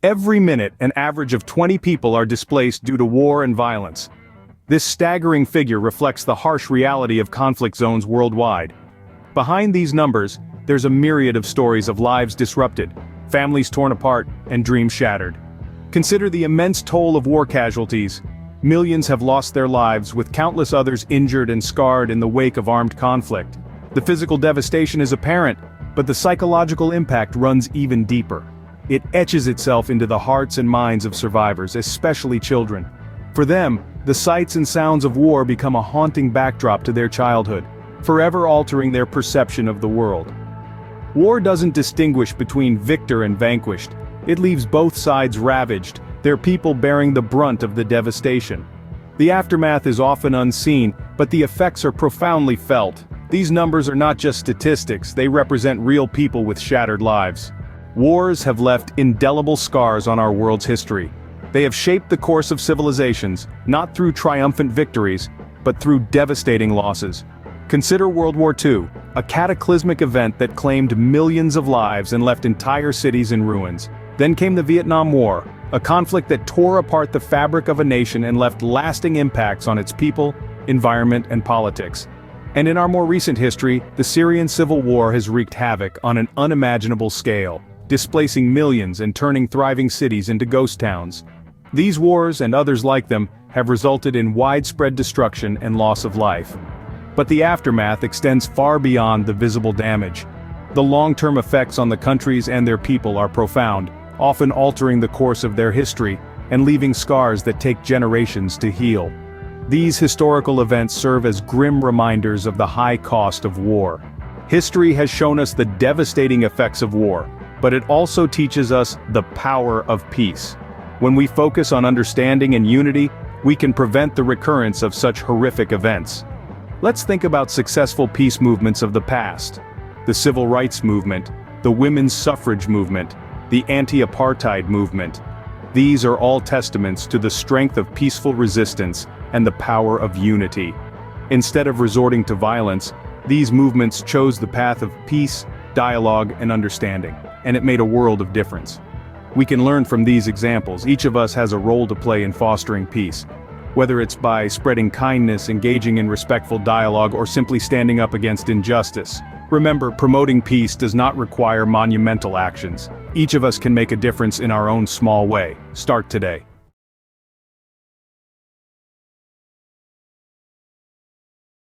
Every minute, an average of 20 people are displaced due to war and violence. This staggering figure reflects the harsh reality of conflict zones worldwide. Behind these numbers, there's a myriad of stories of lives disrupted, families torn apart, and dreams shattered. Consider the immense toll of war casualties. Millions have lost their lives, with countless others injured and scarred in the wake of armed conflict. The physical devastation is apparent, but the psychological impact runs even deeper. It etches itself into the hearts and minds of survivors, especially children. For them, the sights and sounds of war become a haunting backdrop to their childhood, forever altering their perception of the world. War doesn't distinguish between victor and vanquished. It leaves both sides ravaged, their people bearing the brunt of the devastation. The aftermath is often unseen, but the effects are profoundly felt. These numbers are not just statistics, they represent real people with shattered lives. Wars have left indelible scars on our world's history. They have shaped the course of civilizations, not through triumphant victories, but through devastating losses. Consider World War II, a cataclysmic event that claimed millions of lives and left entire cities in ruins. Then came the Vietnam War, a conflict that tore apart the fabric of a nation and left lasting impacts on its people, environment, and politics. And in our more recent history, the Syrian civil war has wreaked havoc on an unimaginable scale, displacing millions and turning thriving cities into ghost towns. These wars, and others like them, have resulted in widespread destruction and loss of life. But the aftermath extends far beyond the visible damage. The long-term effects on the countries and their people are profound, often altering the course of their history and leaving scars that take generations to heal. These historical events serve as grim reminders of the high cost of war. History has shown us the devastating effects of war, but it also teaches us the power of peace. When we focus on understanding and unity, we can prevent the recurrence of such horrific events. Let's think about successful peace movements of the past. The Civil Rights Movement, the Women's Suffrage Movement, the Anti-Apartheid Movement. These are all testaments to the strength of peaceful resistance and the power of unity. Instead of resorting to violence, these movements chose the path of peace, dialogue, and understanding, and it made a world of difference. We can learn from these examples. Each of us has a role to play in fostering peace. Whether it's by spreading kindness, engaging in respectful dialogue, or simply standing up against injustice. Remember, promoting peace does not require monumental actions. Each of us can make a difference in our own small way. Start today.